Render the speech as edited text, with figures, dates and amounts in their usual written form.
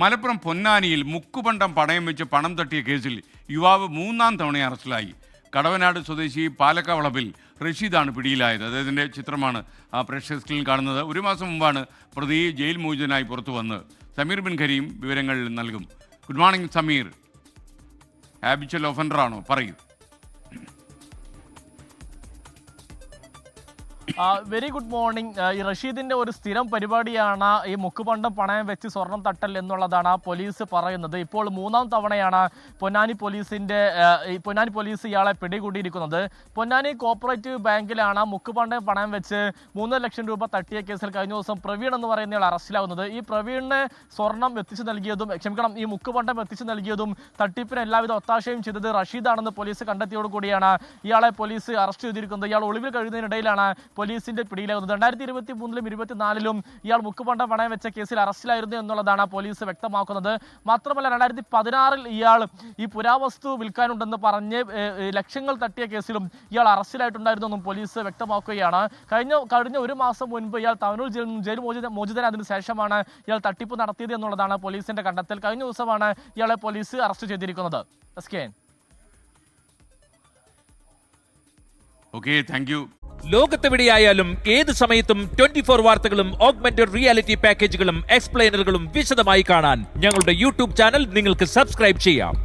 മലപ്പുറം പൊന്നാനിയിൽ മുക്കുപണ്ടം പണയം വെച്ച് പണം തട്ടിയ കേസിൽ യുവാവ് 3-ാം തവണ അറസ്റ്റിലായി. കടവനാട് സ്വദേശി പാലക്കവളപ്പിൽ റഷീദാണ് പിടിയിലായത്. അദ്ദേഹത്തിൻ്റെ ചിത്രമാണ് പ്രേക്ഷക സ്ക്രീനിൽ കാണുന്നത്. ഒരു മാസം മുമ്പാണ് പ്രതി ജയിൽ മോചിതനായി പുറത്തു വന്നത്. സമീർ ബിൻ കരീം വിവരങ്ങൾ നൽകും. Good morning Sameer. ഹാബിച്വൽ ഒഫൻഡറാണോ? പറയൂ. Very good morning. ഈ റഷീദിന്റെ ഒരു സ്ഥിരം പരിപാടിയാണ് ഈ മുക്കുപണ്ടം പണയം വെച്ച് സ്വർണം തട്ടൽ എന്നുള്ളതാണ് പോലീസ് പറയുന്നത്. ഇപ്പോൾ 3-ാം തവണയാണ് പൊന്നാനി പോലീസ് ഇയാളെ പിടികൂടിയിരിക്കുന്നത്. പൊന്നാനി കോപ്പറേറ്റീവ് ബാങ്കിലാണ് മുക്കുപണ്ടം പണയം വെച്ച് 3 ലക്ഷം രൂപ തട്ടിയ കേസിൽ കഴിഞ്ഞ ദിവസം പ്രവീൺ എന്ന് പറയുന്നയാൾ അറസ്റ്റിലാവുന്നത്. ഈ പ്രവീണിന് സ്വർണം എത്തിച്ചു നൽകിയതും ഈ മുക്കുപണ്ടം എത്തിച്ചു നൽകിയതും തട്ടിപ്പിന് എല്ലാവിധ ഒത്താശയും ചെയ്തത് റഷീദാണെന്ന് പോലീസ് കണ്ടെത്തിയോടുകൂടിയാണ് ഇയാളെ പോലീസ് അറസ്റ്റ് ചെയ്തിരിക്കുന്നത്. ഇയാൾ ഒളിവിൽ കഴിയുന്നതിനിടയിലാണ് പോലീസിന്റെ പിടിയിലാകുന്നത്. 2023-ലും 2024-ലും ഇയാൾ മുക്കുപണ്ടം പണയം വെച്ച കേസിൽ അറസ്റ്റിലായിരുന്നു എന്നുള്ളതാണ് പോലീസ് വ്യക്തമാക്കുന്നത്. മാത്രമല്ല 2016-ൽ ഇയാൾ ഈ പുരാവസ്തു വിൽക്കാനുണ്ടെന്ന് പറഞ്ഞ് ലക്ഷങ്ങൾ തട്ടിയ കേസിലും ഇയാൾ അറസ്റ്റിലായിട്ടുണ്ടായിരുന്നെന്നും പോലീസ് വ്യക്തമാക്കുകയാണ്. കഴിഞ്ഞ ഒരു മാസം മുൻപ് ഇയാൾ തവനൂർ ജയിൽ മോചിതനായതിനു ശേഷമാണ് ഇയാൾ തട്ടിപ്പ് നടത്തിയത് എന്നുള്ളതാണ് പോലീസിന്റെ കണ്ടെത്തൽ. കഴിഞ്ഞ ദിവസമാണ് ഇയാളെ പോലീസ് അറസ്റ്റ് ചെയ്തിരിക്കുന്നത്. Okay, thank you. ലോകത്തെവിടെയായാലും ഏത് സമയത്തും 24 വാർത്തകളും ഓഗ്മെന്റഡ് റിയാലിറ്റി പാക്കേജുകളും എക്സ്പ്ലെയിനറുകളും വിശദമായി കാണാൻ ഞങ്ങളുടെ യൂട്യൂബ് ചാനൽ നിങ്ങൾക്ക് സബ്സ്ക്രൈബ് ചെയ്യാം.